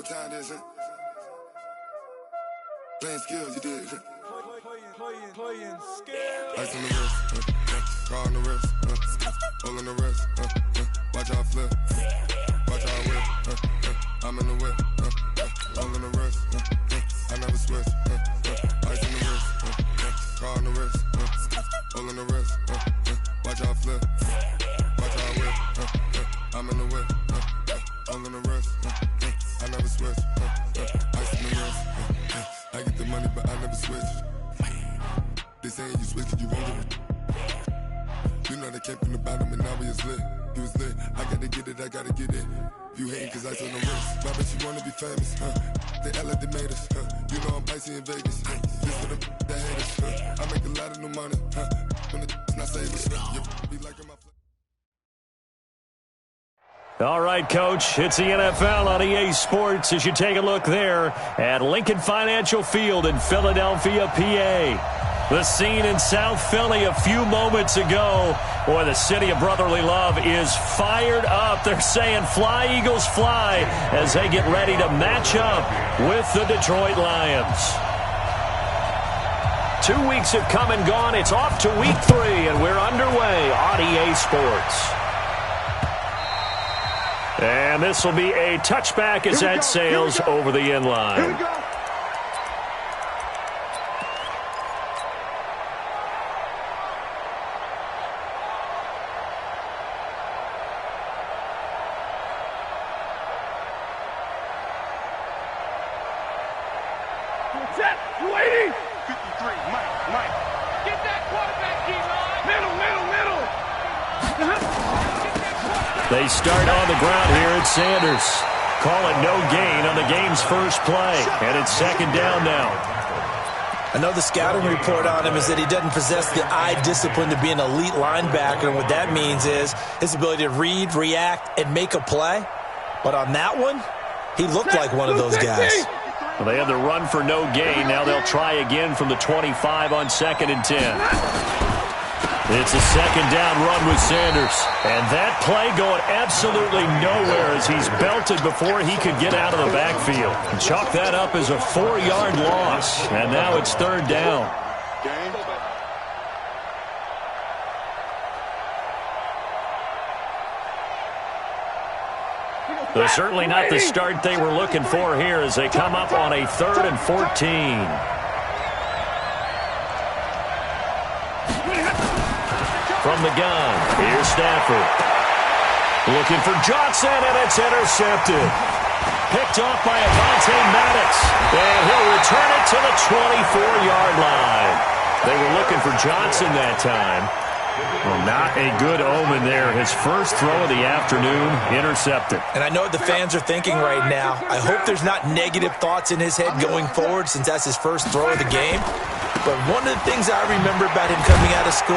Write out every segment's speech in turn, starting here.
time this, huh? Playing skills, you did. Playing skills. Ice on the wrist, car on the wrist, all on the wrist, watch how I flip, watch how I whip, I'm in the whip, all on the wrist, I never switch, ice on the wrist, car on the wrist, all on the wrist, watch how I flip, watch how I whip, I'm in the whip, all on the wrist, I never switch, ice on the wrist, I get the money but I never switch. They saying you switch it, you won't get it. You know they came from the bottom and now we is lit. You was lit, I gotta get it, I gotta get it. You hating cause ice on the wrist. Why bet you wanna be famous, They act like they made us, You know I'm icy in Vegas, This for the that hate us, I make a lot of new money, When the not save us, You be liking my All right, Coach, it's the NFL on EA Sports as you take a look there at Lincoln Financial Field in Philadelphia, PA. The scene in South Philly a few moments ago. Boy, the city of brotherly love is fired up. They're saying fly, Eagles, fly as they get ready to match up with the Detroit Lions. 2 weeks have come and gone. It's off to week 3, and we're underway on EA Sports. And this will be a touchback as that sails over the end line. They start on the ground here at Sanders. Call it no gain on the game's first play. And it's second down now. I know the scouting report on him is that he doesn't possess the eye discipline to be an elite linebacker. And what that means is his ability to read, react, and make a play. But on that one, he looked like one of those guys. Well, they had the run for no gain. Now they'll try again from the 25 on 2nd and 10. It's a second down run with Sanders. And that play going absolutely nowhere as he's belted before he could get out of the backfield. Chalk that up as a 4-yard loss. And now it's third down. So certainly not the start they were looking for here as they come up on a 3rd and 14. From the gun, here's Stafford. Looking for Johnson, and it's intercepted. Picked off by Avonte Maddox. And he'll return it to the 24-yard line. They were looking for Johnson that time. Well, not a good omen there. His first throw of the afternoon, intercepted. And I know what the fans are thinking right now. I hope there's not negative thoughts in his head going forward since that's his first throw of the game. But one of the things I remember about him coming out of school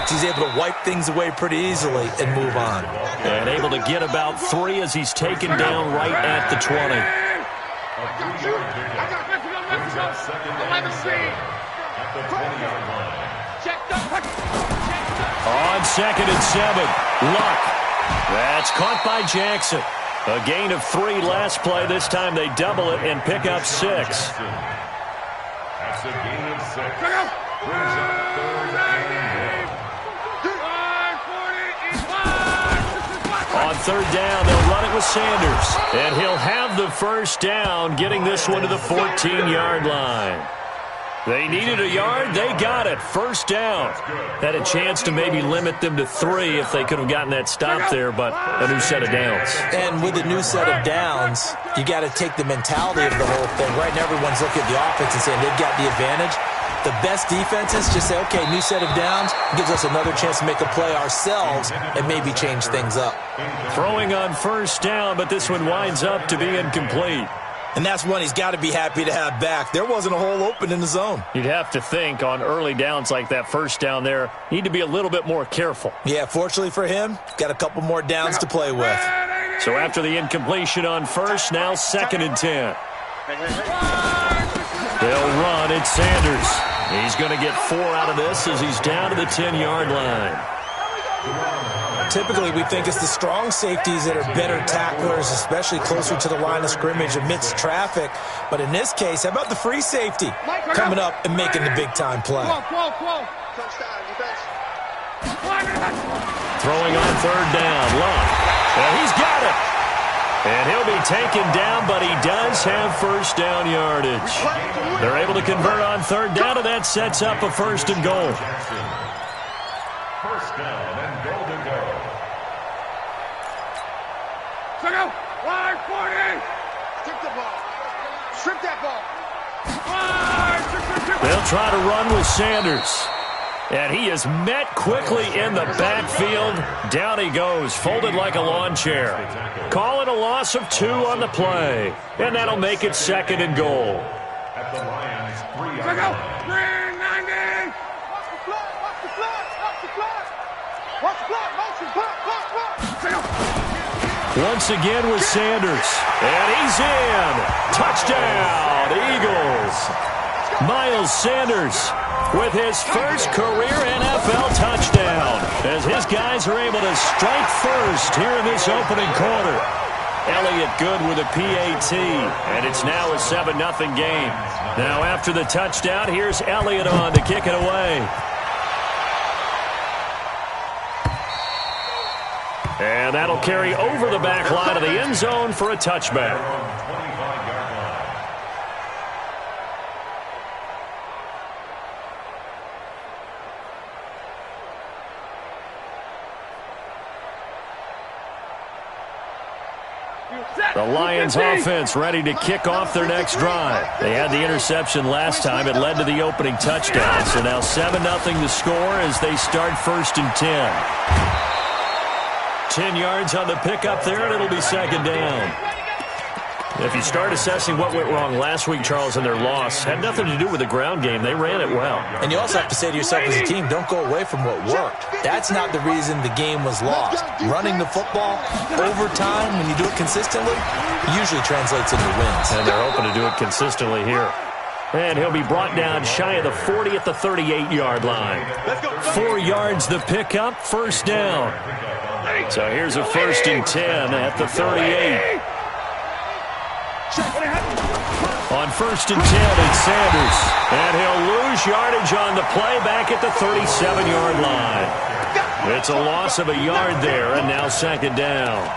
is he's able to wipe things away pretty easily and move on. And able to get about 3 as he's taken down right at the 20. On 2nd and 7, Luck. That's caught by Jackson. A gain of 3 last play. This time they double it and pick up 6. That's a gain of 6. Brings up 3rd and 1. On 3rd down, they'll run it with Sanders. And he'll have the first down, getting this one to the 14-yard line. They needed a yard. They got it. First down. Had a chance to maybe limit them to 3 if they could have gotten that stop there, but a new set of downs. And with a new set of downs, you got to take the mentality of the whole thing. Right now, everyone's looking at the offense and saying they've got the advantage. The best defenses just say, okay, new set of downs gives us another chance to make a play ourselves and maybe change things up. Throwing on first down, but this one winds up to be incomplete. And that's one he's got to be happy to have back. There wasn't a hole open in the zone. You'd have to think on early downs like that first down there, need to be a little bit more careful. Yeah, fortunately for him, got a couple more downs to play with. So after the incompletion on first, now 2nd and 10. They'll run. It's Sanders. He's going to get 4 out of this as he's down to the 10-yard line. Typically, we think it's the strong safeties that are better tacklers, especially closer to the line of scrimmage amidst traffic. But in this case, how about the free safety coming up and making the big-time play? Throwing on third down. Love. And he's got it. And he'll be taken down, but he does have first down yardage. They're able to convert on third down, and that sets up a first and goal. First down and goal to go. Check out. Line 40. Strip the ball. Strip that ball. They'll try to run with Sanders. And he is met quickly in the backfield. Down he goes, folded like a lawn chair. Calling a loss of 2 on the play. And that'll make it second and goal. At the Lions, 3 Check out. on 390. Watch the block. Watch the block. Watch the block. Watch the block. Motion. Block. Block. Block. Check out. Once again with Sanders. And he's in. Touchdown, Eagles. Miles Sanders with his first career NFL touchdown as his guys are able to strike first here in this opening quarter. Elliott good with a PAT, and it's now a 7-0 game. Now after the touchdown, here's Elliott on to kick it away. And that'll carry over the back line of the end zone for a touchback. The Lions offense ready to kick off their next drive. They had the interception last time. It led to the opening touchdown. So now 7-0 the score as they start first and 10. 10 yards on the pickup there, and it'll be second down. If you start assessing what went wrong last week, Charles, in their loss, had nothing to do with the ground game. They ran it well. And you also have to say to yourself as a team, don't go away from what worked. That's not the reason the game was lost. Running the football over time, when you do it consistently, usually translates into wins. And they're hoping to do it consistently here. And he'll be brought down shy of the 40 at the 38-yard line. 4 yards the pickup, first down. So here's a first and 10 at the 38. On first and 10, it's Sanders. And he'll lose yardage on the play back at the 37-yard line. It's a loss of a yard there, and now second down.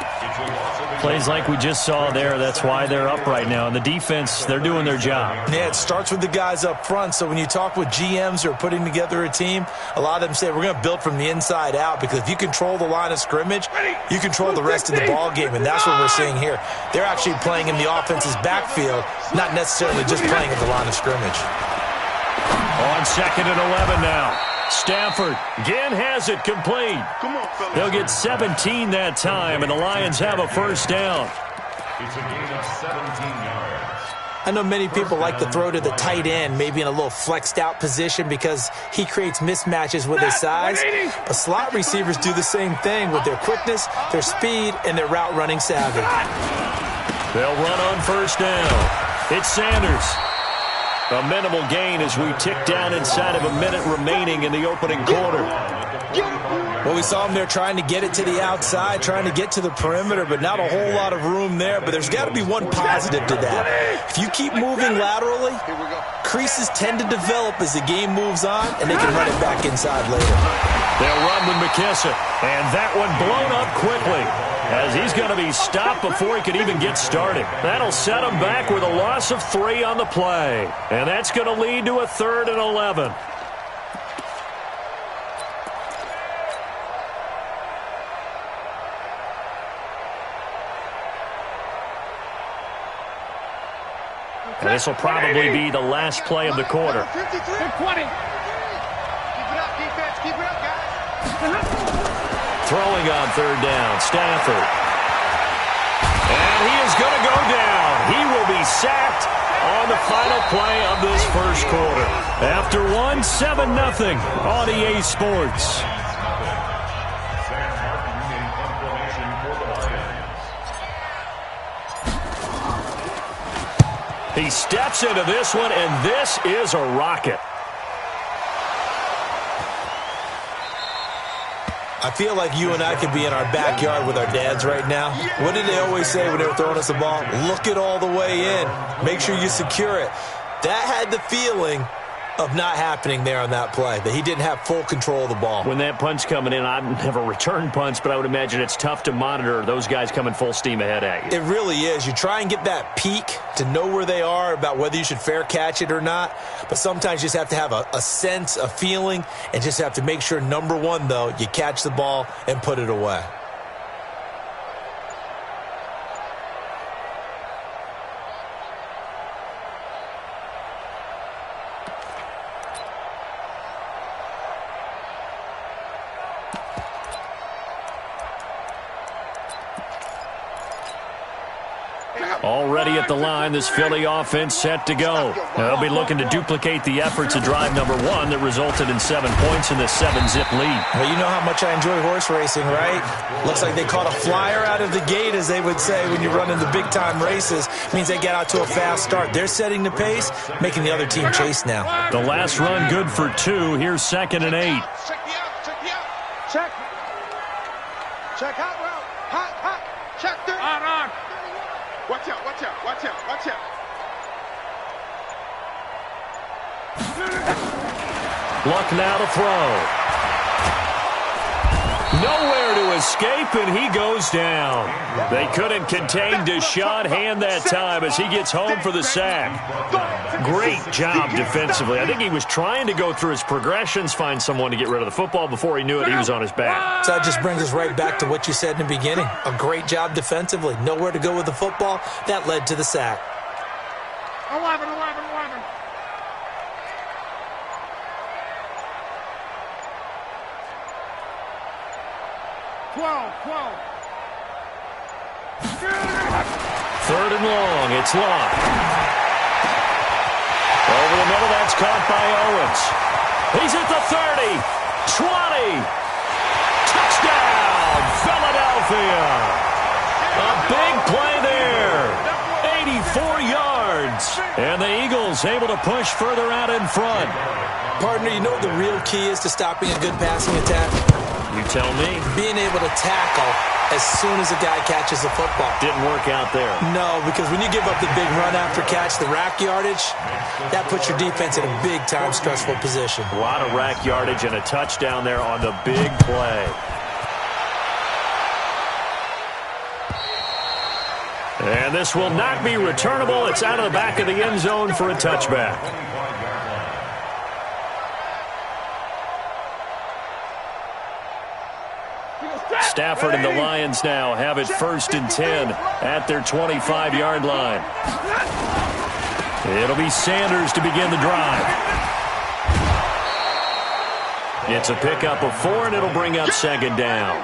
Plays like we just saw there, that's why they're up right now. And the defense, they're doing their job. Yeah, it starts with the guys up front. So when you talk with GMs who are putting together a team, a lot of them say we're going to build from the inside out, because if you control the line of scrimmage, you control the rest of the ball game, and that's what we're seeing here. They're actually playing in the offense's backfield, not necessarily just playing at the line of scrimmage. On second and 11 now. Stafford again has it complete. They'll get 17 that time, and the Lions have a first down. It's a gain of 17 yards. I know many people like to throw to the tight end, maybe in a little flexed out position because he creates mismatches with his size. But slot receivers do the same thing with their quickness, their speed, and their route running savvy. They'll run on first down. It's Sanders. A minimal gain as we tick down inside of a minute remaining in the opening quarter. Well, we saw him there trying to get it to the outside, trying to get to the perimeter, but not a whole lot of room there. But there's got to be one positive to that. If you keep moving laterally, creases tend to develop as the game moves on, and they can run it back inside later. They'll run with McKissick, and that one blown up quickly as he's going to be stopped before he could even get started. That'll set him back with a loss of 3 on the play, and that's going to lead to a 3rd and 11. And this will probably be the last play of the quarter. 20. Keep it up, defense. Keep it up, guys. Throwing on third down, Stafford. And he is going to go down. He will be sacked on the final play of this first quarter. After 7-0 on EA Sports. He steps into this one, and this is a rocket. I feel like you and I could be in our backyard with our dads right now. What did they always say when they were throwing us the ball? Look it all the way in. Make sure you secure it. That had the feeling of not happening there on that play, that he didn't have full control of the ball. When that punch coming in, I've never returned punch, but I would imagine it's tough to monitor those guys coming full steam ahead at you. It really is. You try and get that peek to know where they are, about whether you should fair catch it or not, but sometimes you just have to have a sense, a feeling, and just have to make sure, number one, though, you catch the ball and put it away. Already at the line, this Philly offense set to go. They'll be looking to duplicate the efforts of drive number one that resulted in 7 points in the 7-zip lead. Well, you know how much I enjoy horse racing, right? Looks like they caught a flyer out of the gate, as they would say when you're running the big-time races. Means they get out to a fast start. They're setting the pace, making the other team chase now. The last run good for 2. Here's 2nd and 8. Check the out, check the out. Check. Check hot route. Hot. Check there. On. Watch out. Luck now to throw. Nowhere to escape, and he goes down. They couldn't contain Deshaun Hand that time as he gets home for the sack. Great job defensively. I think he was trying to go through his progressions, find someone to get rid of the football. Before he knew it, he was on his back. So that just brings us right back to what you said in the beginning. A great job defensively. Nowhere to go with the football. That led to the sack. 11. 12. 3rd and long. It's Locke. Over the middle, that's caught by Owens. He's at the 30, 20. Touchdown, Philadelphia. A big play there. 84 yards. And the Eagles able to push further out in front. Partner, you know what the real key is to stopping a good passing attack? You tell me. Being able to tackle as soon as a guy catches the football. Didn't work out there. No, because when you give up the big run after catch, the rack yardage, that puts your defense in a big-time stressful position. A lot of rack yardage and a touchdown there on the big play. And this will not be returnable. It's out of the back of the end zone for a touchback. Stafford and the Lions now have it 1st and 10 at their 25-yard line. It'll be Sanders to begin the drive. It's a pickup of 4, and it'll bring up 2nd down.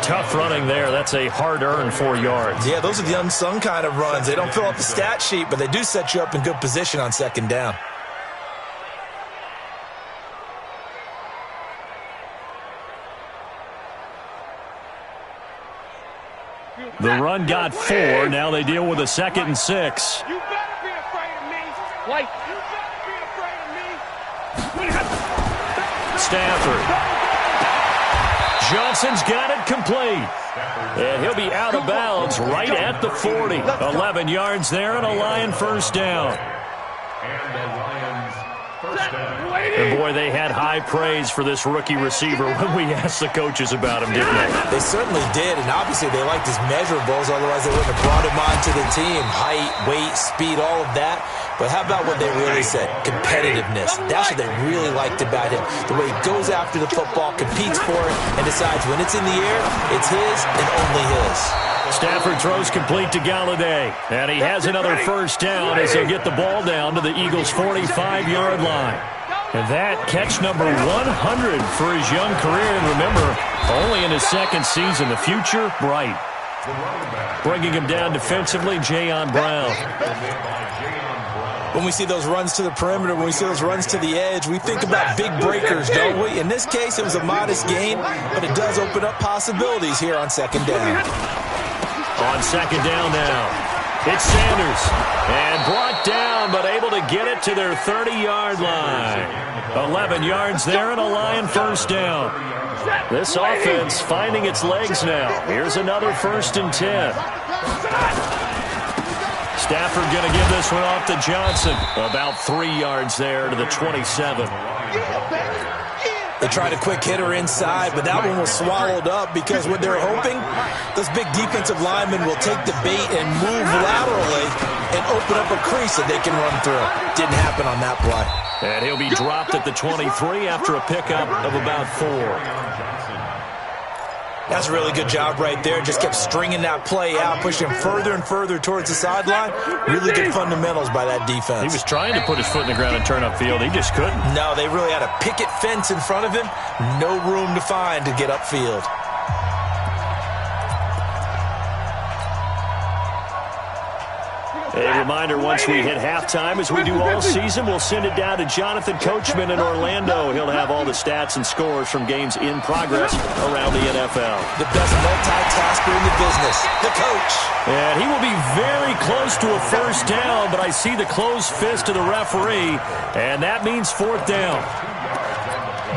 Tough running there. That's a hard-earned 4 yards. Yeah, those are the unsung kind of runs. They don't fill up the stat sheet, but they do set you up in good position on 2nd down. The run got 4. Now they deal with a 2nd and 6. You better be afraid of me. Like, you better be afraid of me. Stafford. Johnson's got it complete. And he'll be out of bounds right at the 40. 11 yards there and a Lion 1st down. And boy, they had high praise for this rookie receiver when we asked the coaches about him, didn't they? They certainly did, and obviously they liked his measurables, otherwise they wouldn't have brought him onto the team. Height, weight, speed, all of that. But how about what they really said? Competitiveness. That's what they really liked about him. The way he goes after the football, competes for it, and decides when it's in the air, it's his and only his. Stafford throws complete to Galladay, and he has another 1st down as they get the ball down to the Eagles' 45-yard line. And that catch number 100 for his young career. And remember, only in his 2nd season, the future bright. Bringing him down defensively, Jayon Brown. When we see those runs to the perimeter, when we see those runs to the edge, we think about big breakers, don't we? In this case, it was a modest gain, but it does open up possibilities here on 2nd down. On 2nd down now. It's Sanders, and brought down, but able to get it to their 30-yard line. 11 yards there and a Lion 1st down. This offense finding its legs now. Here's another 1st and 10. Stafford going to give this one off to Johnson. About 3 yards there to the 27. They tried a quick hitter inside, but that one was swallowed up because what they're hoping, those big defensive linemen will take the bait and move laterally and open up a crease that they can run through. Didn't happen on that play. And he'll be dropped at the 23 after a pickup of about 4. That's a really good job right there. Just kept stringing that play out, pushing him further and further towards the sideline. Really good fundamentals by that defense. He was trying to put his foot in the ground and turn upfield. He just couldn't. No, they really had a picket fence in front of him. No room to find to get upfield. A reminder, once we hit halftime, as we do all season, we'll send it down to Jonathan Coachman in Orlando. He'll have all the stats and scores from games in progress around the NFL. The best multitasker in the business, the coach. And he will be very close to a 1st down, but I see the closed fist of the referee, and that means 4th down.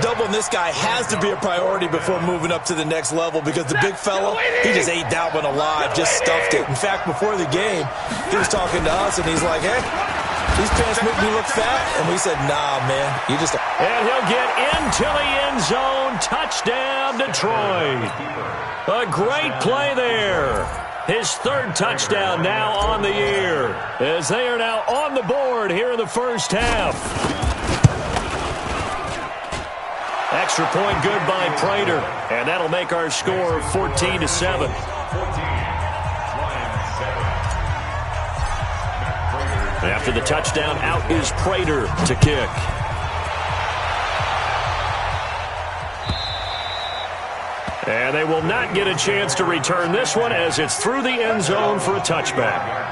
Doubling this guy has to be a priority before moving up to the next level because the big fella, he just ate that one alive, just stuffed it. In fact, before the game, he was talking to us, and he's like, hey, these pants make me look fat. And we said, nah, man, you just... And he'll get into the end zone. Touchdown, Detroit. A great play there. His 3rd touchdown now on the year, as they are now on the board here in the first half. Extra point good by Prater, and that'll make our score 14-7. After the touchdown, out is Prater to kick. And they will not get a chance to return this one as it's through the end zone for a touchback.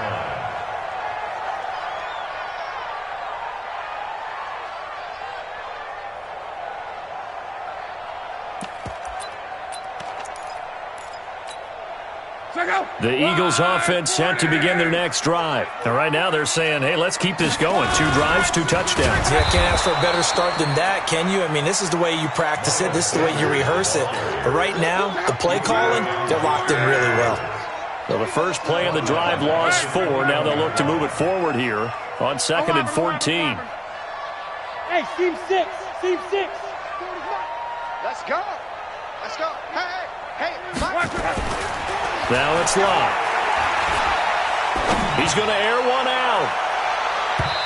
The Eagles offense set to begin their next drive. And right now they're saying, hey, let's keep this going. 2 drives, 2 touchdowns. Yeah, can't ask for a better start than that, can you? I mean, this is the way you practice it. This is the way you rehearse it. But right now, the play calling, they're locked in really well. So the first play of the drive lost 4. Now they'll look to move it forward here on 2nd and 14. Hey, team 6. Team 6. Let's go. Let's go. Hey, hey, hey. Now it's Locke. He's going to air one out.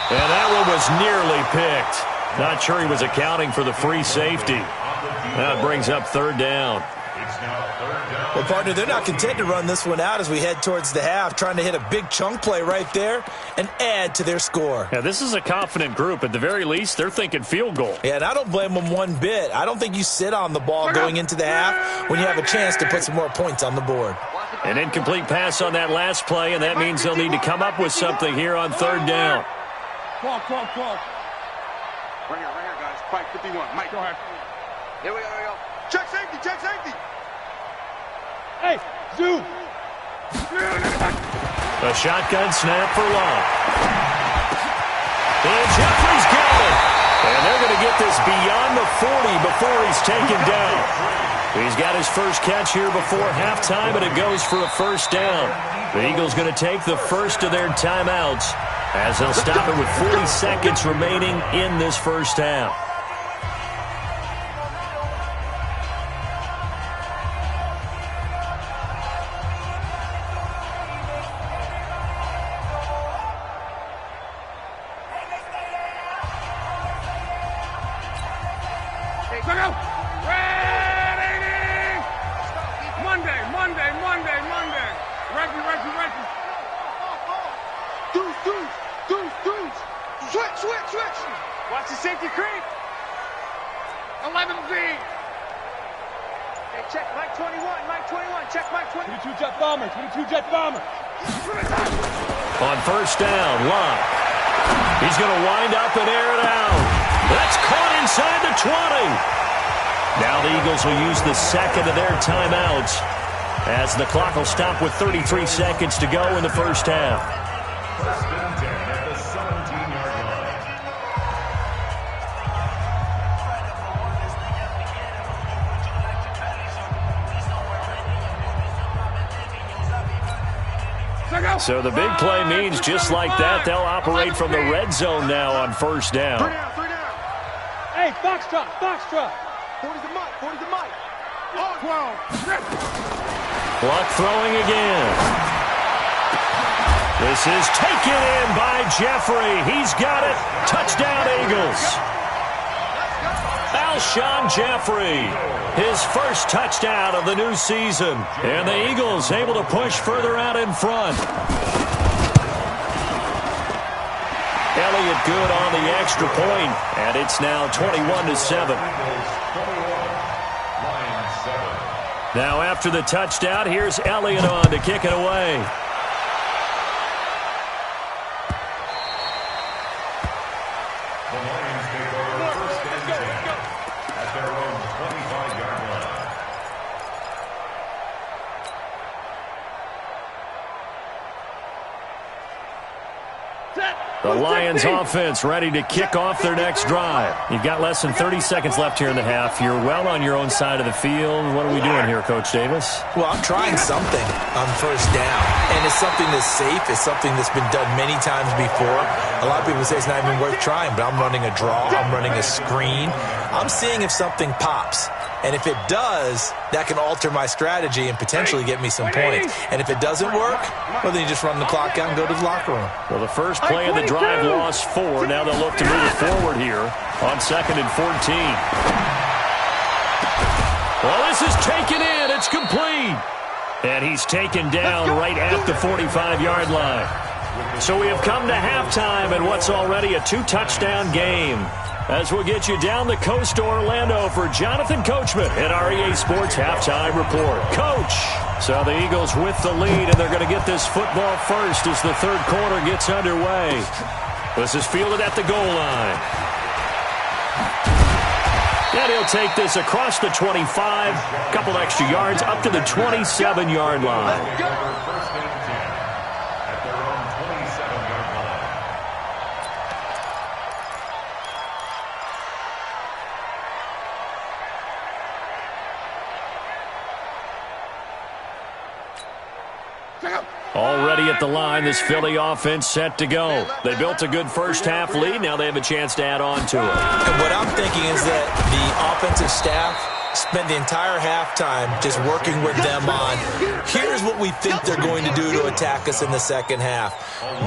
And that one was nearly picked. Not sure he was accounting for the free safety. That brings up 3rd down. Well, partner, they're not content to run this one out as we head towards the half, trying to hit a big chunk play right there and add to their score. Yeah, this is a confident group. At the very least, they're thinking field goal. Yeah, and I don't blame them one bit. I don't think you sit on the ball going into the half when you have a chance to put some more points on the board. An incomplete pass on that last play, and that means they'll need to come up with something here on 3rd down. Call. Right here, guys. 551. Mike, go ahead. Here we go. Check safety. Hey, zoom. A shotgun snap for Locke. And Jeffrey's got it. And they're going to get this beyond the 40 before he's taken down. He's got his first catch here before halftime, and it goes for a 1st down. The Eagles going to take the first of their timeouts as they'll stop it with 40 seconds remaining in this first half. Switch. Watch the safety creep. 11Z. Hey, check Mike 21. Check Mike 21. 22 jet bomber. On 1st down, Locke. He's going to wind up and air it out. That's caught inside the 20. Now the Eagles will use the 2nd of their timeouts as the clock will stop with 33 seconds to go in the first half. 1st and 10 at the 17-yard line. So the big play means just like that, they'll operate from the red zone now on first down. 3 down, 3 down. Hey, Foxtrot. 40's the mic, 40's the mic. Oh, 12. Luck throwing again. This is taken in by Jeffrey. He's got it. Touchdown, Eagles. Alshon Jeffrey, his first touchdown of the new season. And the Eagles able to push further out in front. Elliott good on the extra point, and it's now 21-7. Now after the touchdown, here's Elliott on to kick it away. The Lions take over first and 10 at their own 25-yard line. The Lions offense ready to kick off their next drive. You've got less than 30 seconds left here in the half. You're well on your own side of the field. What are we doing here, Coach Davis? Well, I'm trying something on first down, and it's something that's safe. It's something that's been done many times before. A lot of people say it's not even worth trying, but I'm running a draw. I'm running a screen. I'm seeing if something pops. And if it does, that can alter my strategy and potentially get me some points. And if it doesn't work, well, then you just run the clock out and go to the locker room. Well, the first play of the drive lost 4. Now they'll look to move it forward here on 2nd and 14. Well, this is taken in. It's complete. And he's taken down right at the 45-yard line. So we have come to halftime in what's already a 2-touchdown game. As we'll get you down the coast to Orlando for Jonathan Coachman at our EA Sports Halftime Report. Coach! So the Eagles with the lead, and they're going to get this football first as the third quarter gets underway. This is fielded at the goal line. And he'll take this across the 25, a couple extra yards, up to the 27-yard line. First and 10 at their own 27-yard line. Already at the line, this Philly offense set to go. They built a good first-half lead. Now they have a chance to add on to it. And what I'm thinking is that the offensive staff spent the entire halftime just working with them on, here's what we think they're going to do to attack us in the second half.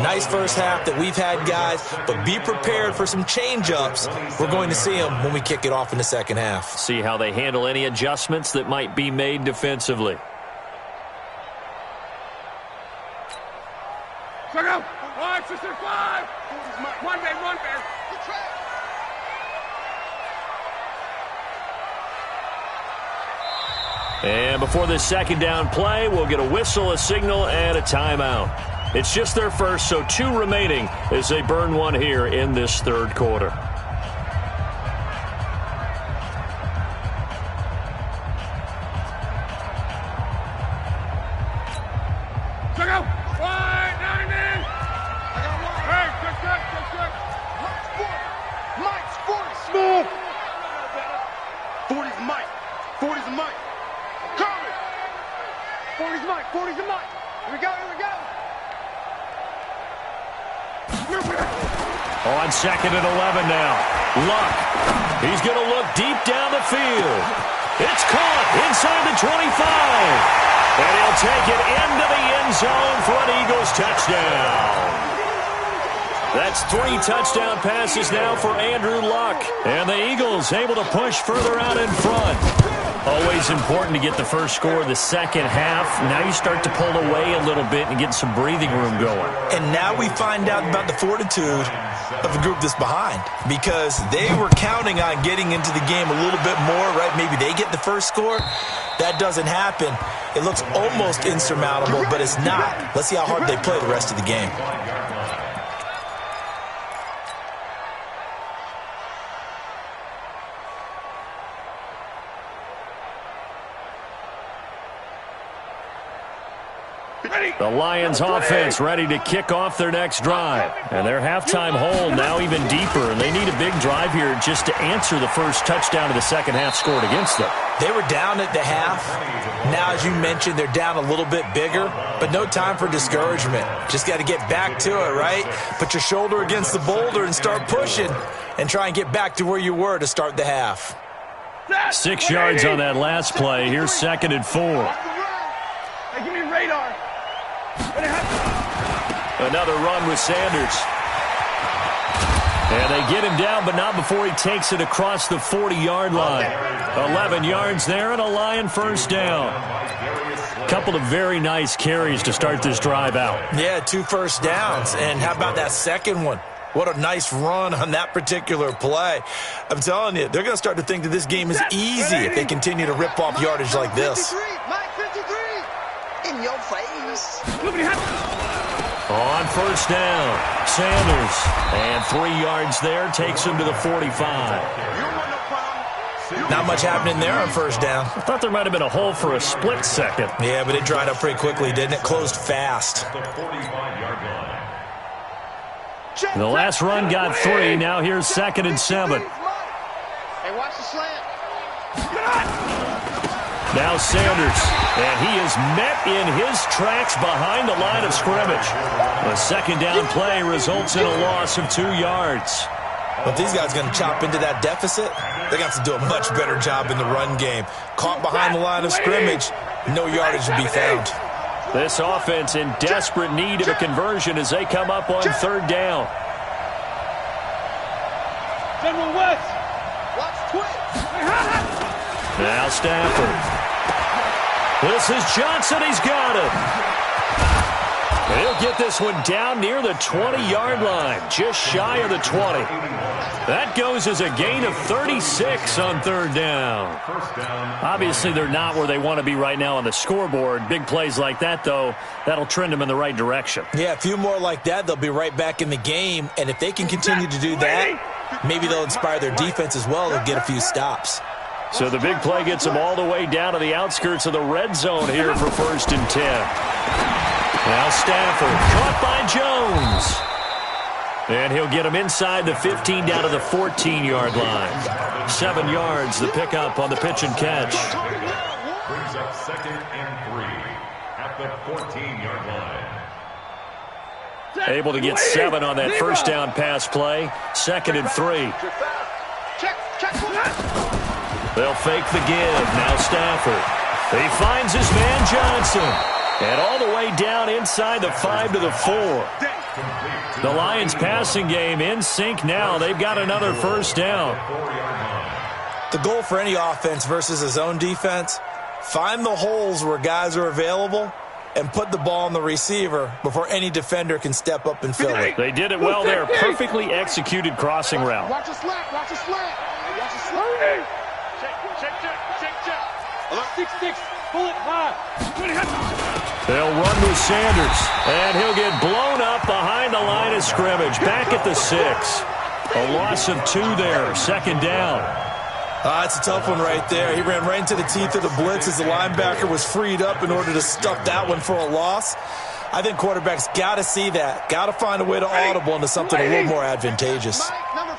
Nice first half that we've had, guys, but be prepared for some change-ups. We're going to see them when we kick it off in the second half. See how they handle any adjustments that might be made defensively. Check out. 5, 6, 5. One man. And before this second down play, we'll get a whistle, a signal, and a timeout. It's just their first, so 2 remaining as they burn one here in this third quarter. Check out. 5, 9 man. Hey, check. Mike's 40. Smooth. 40's Mike. 40's Mike. Coming. 40's Mike. Here we go. On 2nd and 11 now. Luck. He's going to look deep down the field. It's caught inside the 25. And he'll take it into the end zone for an Eagles touchdown. That's 3 touchdown passes now for Andrew Luck. And the Eagles able to push further out in front. Always important to get the first score of the second half. Now you start to pull away a little bit and get some breathing room going. And now we find out about the fortitude of the group that's behind, because they were counting on getting into the game a little bit more, right? Maybe they get the first score. That doesn't happen. It looks almost insurmountable, but it's not. Let's see how hard they play the rest of the game. The Lions offense ready to kick off their next drive. And their halftime hole now even deeper. And they need a big drive here just to answer the first touchdown of the second half scored against them. They were down at the half. Now, as you mentioned, they're down a little bit bigger, but no time for discouragement. Just got to get back to it, right? Put your shoulder against the boulder and start pushing and try and get back to where you were to start the half. 6 yards on that last play. Here's 2nd and 4. Hey, give me radar. Another run with Sanders. And they get him down, but not before he takes it across the 40-yard line. 11 yards there and a Lion first down. Couple of very nice carries to start this drive out. Yeah, 2 first downs. And how about that second one? What a nice run on that particular play. I'm telling you, they're going to start to think that this game is easy if they continue to rip off yardage like this. Mike 53. In your face. On first down, Sanders. And 3 yards there takes him to the 45. Not much happening there on first down. I thought there might have been a hole for a split second. Yeah, but it dried up pretty quickly, didn't it? Closed fast. The last run got 3. Now here's 2nd and 7. Hey, watch the slant. Now Sanders, and he is met in his tracks behind the line of scrimmage. The second down play results in a loss of 2 yards. But these guys are going to chop into that deficit. They're going to have to do a much better job in the run game. Caught behind the line of scrimmage, no yardage to be found. This offense in desperate need of a conversion as they come up on 3rd down. General West. Watch twitch. Now Stafford. This is Johnson. He's got it. And he'll get this one down near the 20-yard line, just shy of the 20. That goes as a gain of 36 on 3rd down. Obviously, they're not where they want to be right now on the scoreboard. Big plays like that, though, that'll trend them in the right direction. Yeah, a few more like that, they'll be right back in the game. And if they can continue to do that, maybe they'll inspire their defense as well and get a few stops. So the big play gets them all the way down to the outskirts of the red zone here for 1st and 10. Now Stafford, caught by Jones. And he'll get him inside the 15 down to the 14-yard line. 7 yards, the pickup on the pitch and catch. Brings up 2nd and 3 at the 14-yard line. Able to get 7 on that first down pass play. 2nd and 3. Check. They'll fake the give. Now Stafford. He finds his man Johnson. And all the way down inside the 5 to the 4. The Lions passing game in sync now. They've got another first down. The goal for any offense versus his own defense, find the holes where guys are available and put the ball on the receiver before any defender can step up and fill it. They did it well there. Perfectly executed crossing route. Watch the slant. Watch the slant. Watch the slant. Check. 6-6. Pull it high. They'll run with Sanders, and he'll get blown up behind the line of scrimmage. Back at the 6. A loss of 2 there. 2nd down. It's a tough one right there. He ran right into the teeth of the blitz as the linebacker was freed up in order to stuff that one for a loss. I think quarterbacks got to see that. Got to find a way to audible into something a little more advantageous.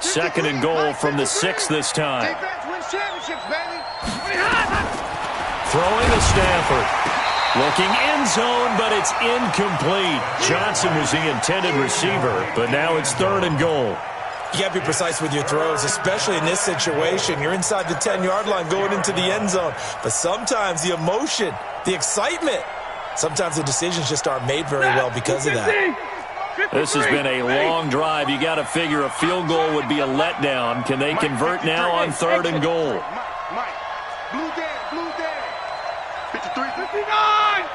2nd and goal from the 6 this time. Defense wins championships, baby. Throwing to Stafford. Looking end zone, but it's incomplete. Johnson was the intended receiver, but now it's 3rd and goal. You got to be precise with your throws, especially in this situation. You're inside the 10-yard line going into the end zone. But sometimes the emotion, the excitement, sometimes the decisions just aren't made very well because of that. This has been a long drive. You got to figure a field goal would be a letdown. Can they convert now on 3rd and goal? Mike. Blue Dan. 53. 59.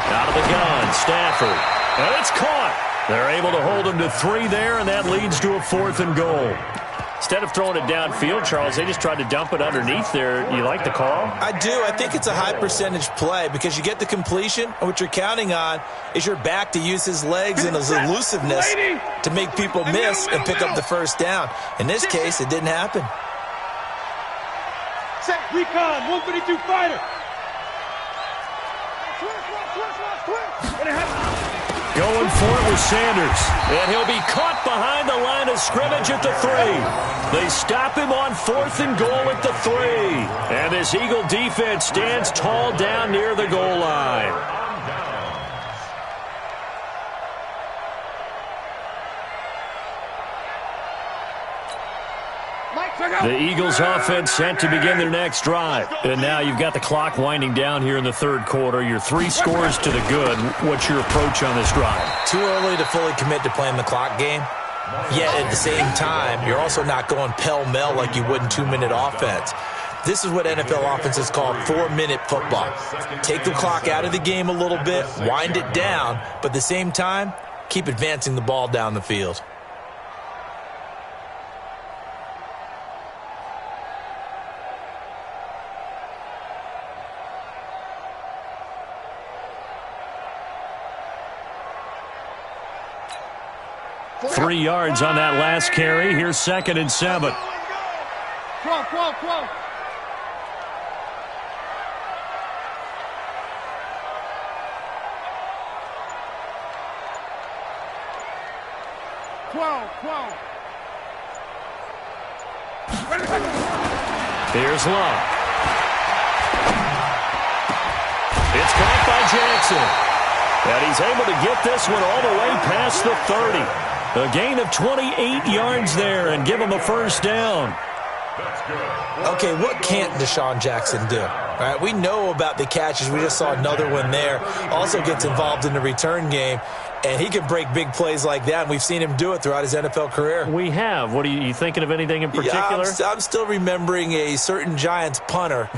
Out of the gun, Stafford. And it's caught. They're able to hold him to 3 there, and that leads to a 4th and goal. Instead of throwing it downfield, Charles, they just tried to dump it underneath there. You like the call? I do. I think it's a high-percentage play because you get the completion, and what you're counting on is your back to use his legs and his elusiveness to make people miss and pick up the first down. In this case, it didn't happen. Set recon, 152 fighter. Going for it with Sanders. And he'll be caught behind the line of scrimmage at the 3. They stop him on 4th and goal at the 3. And this Eagle defense stands tall down near the goal line. The Eagles offense set to begin their next drive. And now you've got the clock winding down here in the third quarter. Your 3 scores to the good. What's your approach on this drive? Too early to fully commit to playing the clock game. Yet at the same time, you're also not going pell-mell like you would in 2-minute offense. This is what NFL offenses call 4-minute football. Take the clock out of the game a little bit, wind it down, but at the same time, keep advancing the ball down the field. Three yards on that last carry. Here's 2nd and 7. Quo. 12. Here's Love. It's caught by Jackson. And he's able to get this one all the way past the 30. A gain of 28 yards there and give him a first down. Okay, what can't Deshaun Jackson do? All right, we know about the catches. We just saw another one there. Also gets involved in the return game, and he can break big plays like that, and we've seen him do it throughout his NFL career. We have. What are you thinking of anything in particular? Yeah, I'm still remembering a certain Giants punter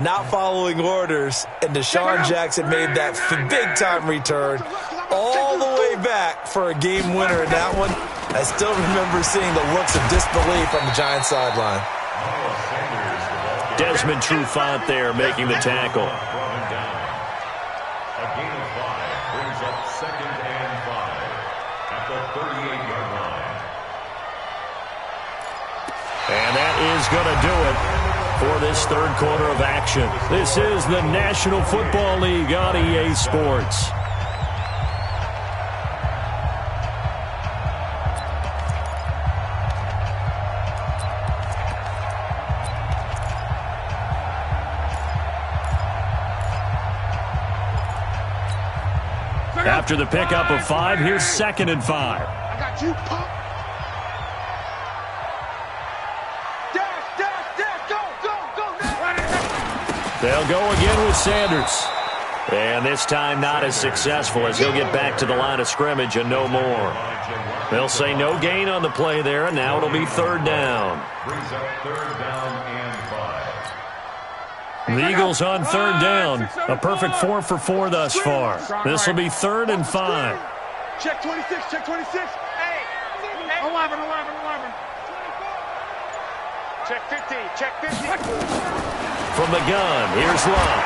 not following orders, and Deshaun Jackson made that big-time return all the way back for a game winner in that one. I still remember seeing the looks of disbelief on the Giants sideline. Desmond Trufant there making the tackle. A gain of 5 brings up 2nd and 5 at the 38-yard line. And that is going to do it for this third quarter of action. This is the National Football League on EA Sports. After the pickup of 5, here's 2nd and 5. I got you, pop. Dash, go. They'll go again with Sanders. And this time not as successful as he'll get back to the line of scrimmage and no more. They'll say no gain on the play there, and now it'll be 3rd down. Brings up 3rd down and 5. The Eagles on 3rd down. A perfect 4 for 4 thus far. This will be 3rd and 5. Check 26. Hey. 11. Check 50. From the gun, here's Love.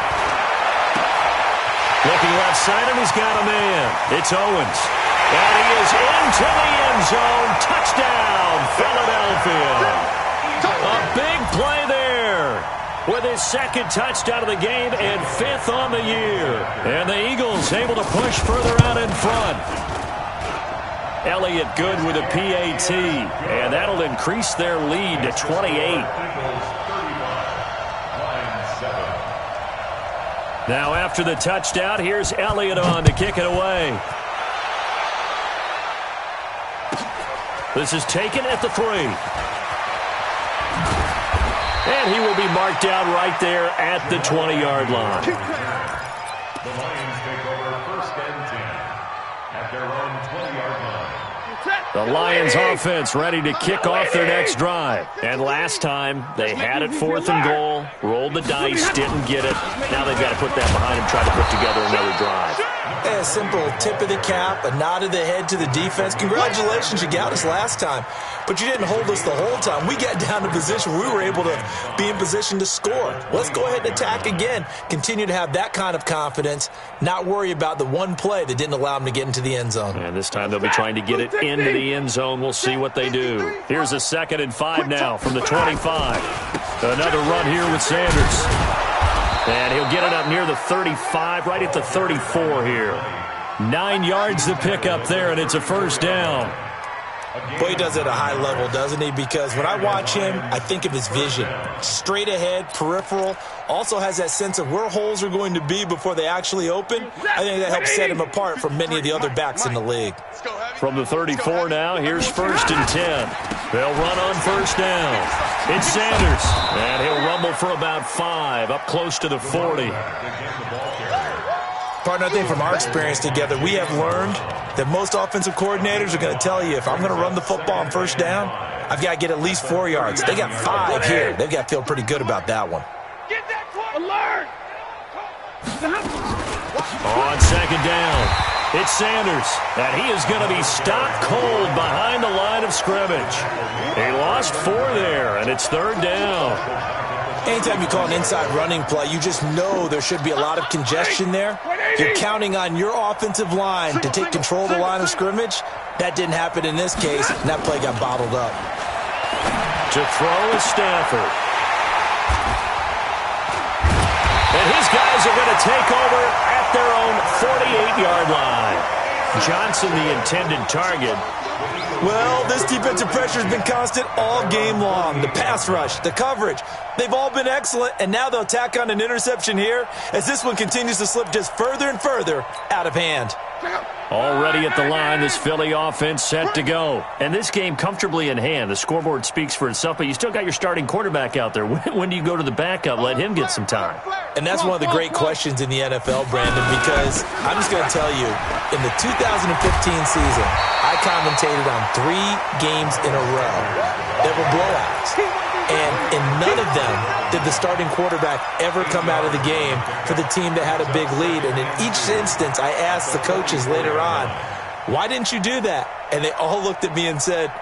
Looking left side, and he's got a man. It's Owens. And he is into the end zone. Touchdown, Philadelphia. A big play there with his 2nd touchdown of the game and 5th on the year. And the Eagles able to push further out in front. Elliott good with a PAT, and that'll increase their lead to 28. Now after the touchdown, here's Elliott on to kick it away. This is taken at the 3. And he will be marked down right there at the 20-yard line. The Lions take over 1st and 10 at their own 20-yard line. The Lions offense ready to kick off their next drive. And last time, they had it 4th and goal, rolled the dice, didn't get it. Now they've got to put that behind them, try to put together another drive. A simple tip of the cap, a nod of the head to the defense. Congratulations, you got us last time. But you didn't hold us the whole time. We got down to position where we were able to be in position to score. Let's go ahead and attack again. Continue to have that kind of confidence, not worry about the one play that didn't allow them to get into the end zone. And this time they'll be trying to get it into the end zone. We'll see what they do. Here's a 2nd and 5 now from the 25. Another run here with Sanders. And he'll get it up near the 35, right at the 34 here. 9 yards to pick up there, and it's a first down. Boy, he does it at a high level, doesn't he? Because when I watch him, I think of his vision. Straight ahead, peripheral. Also has that sense of where holes are going to be before they actually open. I think that helps set him apart from many of the other backs in the league. From the 34 now, here's 1st and 10. They'll run on first down. It's Sanders, and he'll rumble for about 5, up close to the 40. Partner, I think from our experience together, we have learned that most offensive coordinators are going to tell you, if I'm going to run the football on first down, I've got to get at least 4 yards. They got 5 here. They've got to feel pretty good about that one. Get that alert! On second down, it's Sanders, and he is going to be stopped cold behind the line of scrimmage. He lost 4 there, and it's 3rd down. Anytime you call an inside running play, you just know there should be a lot of congestion there. You're counting on your offensive line to take control of the line of scrimmage. That didn't happen in this case, and that play got bottled up. To throw is Stafford. And his guys are going to take over at their own 48-yard line. Johnson, the intended target. Well, this defensive pressure has been constant all game long. The pass rush, the coverage, they've all been excellent, and now they'll tack on an interception here as this one continues to slip just further and further out of hand. Already at the line, this Philly offense set to go. And this game comfortably in hand. The scoreboard speaks for itself, but you still got your starting quarterback out there. When do you go to the backup? Let him get some time. And that's one of the great questions in the NFL, Brandon, because I'm just going to tell you, in the 2015 season, I commentated on 3 games in a row that were blowouts. And in none of them did the starting quarterback ever come out of the game for the team that had a big lead. And in each instance, I asked the coaches later on, why didn't you do that? And they all looked at me and said,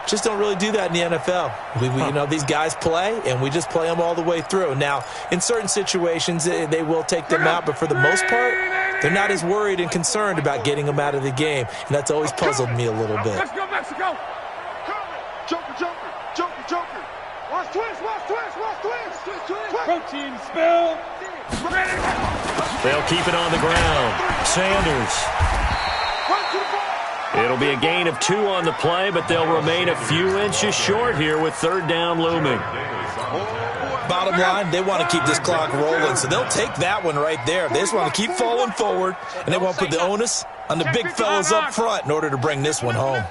just don't really do that in the NFL. You know, these guys play, and we just play them all the way through. Now, in certain situations, they will take them out, but for the most part, they're not as worried and concerned about getting them out of the game. And that's always puzzled me a little bit. Let's go, Mexico! Joker, Joker, Joker, Joker. Watch twist, watch twist, watch twist. Protein spill! They'll keep it on the ground. Sanders. Run to the ball. It'll be a gain of 2 on the play, but they'll remain a few inches short here with 3rd down looming. Bottom line, they want to keep this clock rolling, so they'll take that one right there. They just want to keep falling forward, and they want to put the onus on the big fellas up front in order to bring this one home.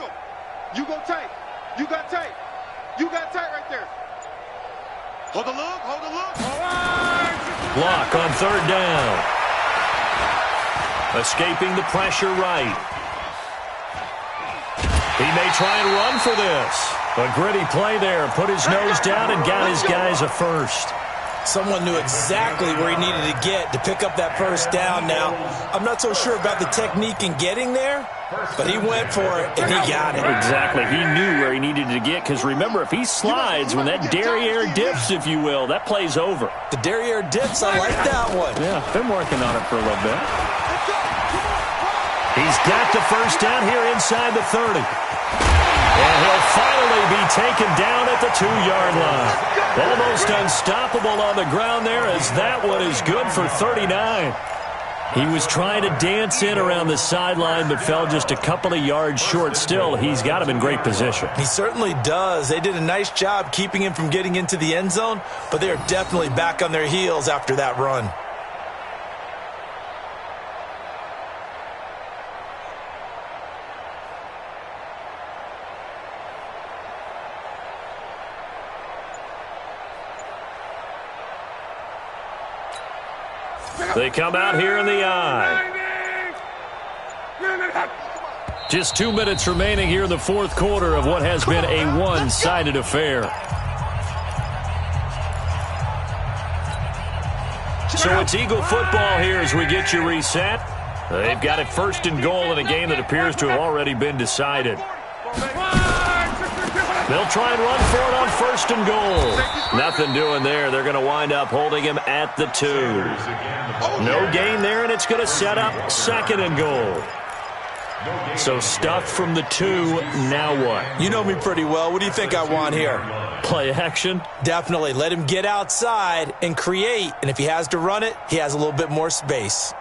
You go tight. You got tight. You got tight right there. Hold the look, hold the look. Block on 3rd down. Escaping the pressure right. He may try and run for this. A gritty play there. Put his nose down and got his guys a first. Someone knew exactly where he needed to get to pick up that first down. Now, I'm not so sure about the technique in getting there, but he went for it, and he got it. Exactly. He knew where he needed to get, because remember, if he slides, when that derriere dips, if you will, that play's over. The derriere dips, I like that one. Yeah, been working on it for a little bit. He's got the first down here inside the 30. And he'll finally be taken down at the 2-yard line. Almost unstoppable on the ground there, as that one is good for 39. He was trying to dance in around the sideline, but fell just a couple of yards short. Still, he's got him in great position. He certainly does. They did a nice job keeping him from getting into the end zone, but they are definitely back on their heels after that run. They come out here in the I. Just 2 minutes remaining here in the 4th quarter of what has been a one-sided affair. So it's Eagle football here as we get you reset. They've got it 1st and goal in a game that appears to have already been decided. They'll try and run for it on 1st and goal. Nothing doing there. They're going to wind up holding him at the 2. No gain there, and it's going to set up 2nd and goal. So stuffed from the 2, now what? You know me pretty well. What do you think I want here? Play action? Definitely. Let him get outside and create. And if he has to run it, he has a little bit more space.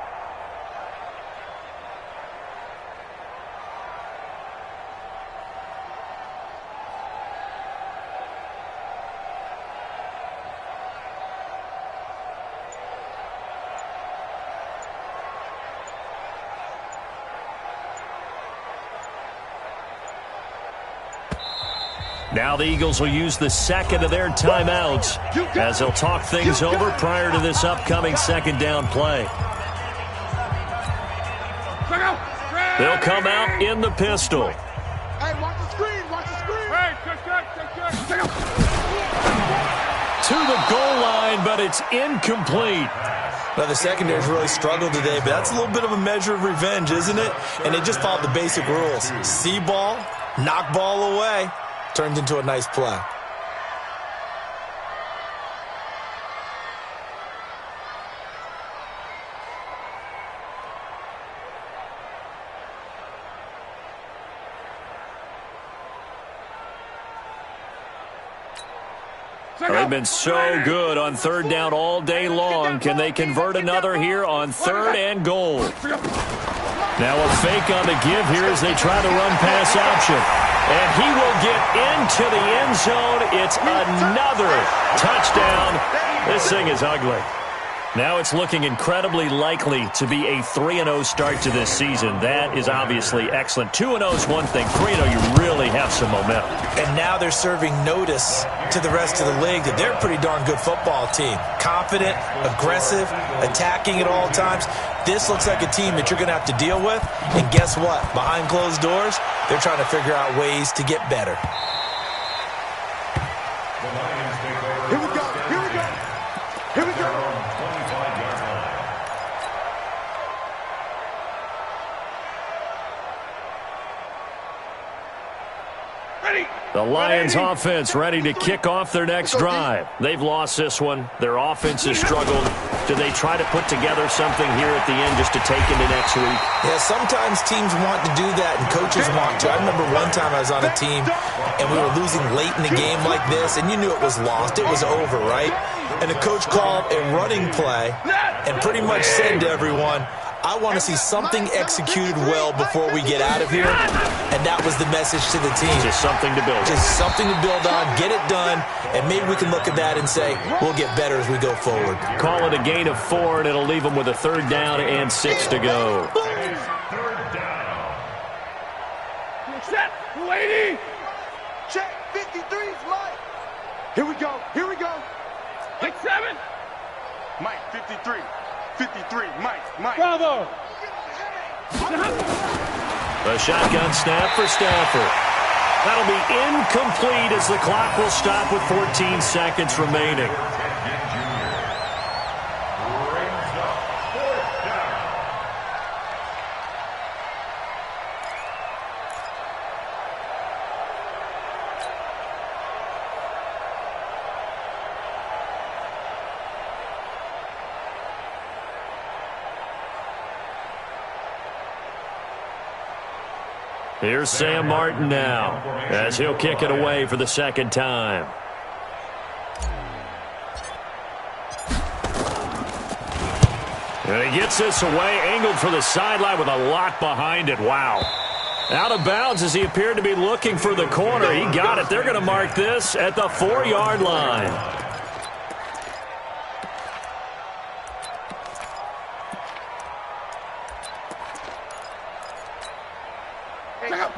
Now the Eagles will use the second of their timeouts as they'll talk things over prior to this upcoming second down play. They'll come out in the pistol. Hey, watch the screen, watch the screen. Hey, check. To the goal line, but it's incomplete. Now, the secondary's really struggled today, but that's a little bit of a measure of revenge, isn't it? And they just followed the basic rules. See ball, knock ball away. Turned into a nice play. They've been so good on third down all day long. Can they convert another here on third and goal? Now a fake on the give here as they try to run pass option. And he will get into the end zone. It's another touchdown. This thing is ugly. Now it's looking incredibly likely to be a 3-0 start to this season. That is obviously excellent. 2-0 is one thing. 3-0, you really have some momentum. And now they're serving notice to the rest of the league that they're a pretty darn good football team. Confident, aggressive, attacking at all times. This looks like a team that you're going to have to deal with. And guess what? Behind closed doors, they're trying to figure out ways to get better. Here we go, here we go. Here we go. The Lions offense ready to kick off their next drive. They've lost this one. Their offense has struggled. Do they try to put together something here at the end just to take into next week? Yeah, sometimes teams want to do that and coaches want to. I remember one time I was on a team and we were losing late in the game like this and you knew it was lost. It was over, right? And the coach called a running play and pretty much said to everyone, I want to see something executed well before we get out of here. And that was the message to the team. Just something to build on. Just something to build on, get it done, and maybe we can look at that and say, we'll get better as we go forward. Call it a gain of 4, and it'll leave them with a third down and 6 to go. Set, lady. Check, 53's Mike. Here we go, here we go. Hit 7. Mike, 53. 53, Mike. Bravo. The shotgun snap for Stafford. That'll be incomplete as the clock will stop with 14 seconds remaining. Here's Sam Martin now as he'll kick it away for the second time. And he gets this away, angled for the sideline with a lot behind it. Wow. Out of bounds as he appeared to be looking for the corner. He got it. They're going to mark this at the 4-yard line.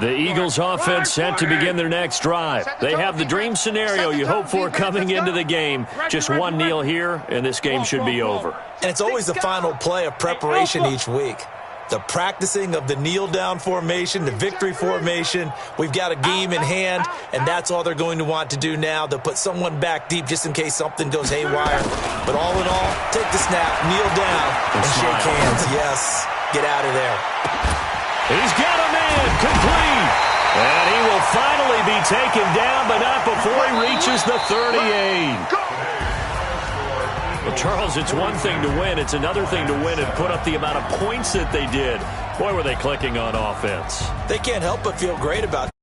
The Eagles offense set to begin their next drive. They have the dream scenario you hope for coming into the game. Just one kneel here, and this game should be over. And it's always the final play of preparation each week. The practicing of the kneel-down formation, the victory formation. We've got a game in hand, and that's all they're going to want to do now. They'll put someone back deep just in case something goes haywire. But all in all, take the snap, kneel down, and shake hands. Yes, get out of there. He's got a man complete. And he will finally be taken down, but not before he reaches the 38. Well, Charles, it's one thing to win. It's another thing to win and put up the amount of points that they did. Boy, were they clicking on offense. They can't help but feel great about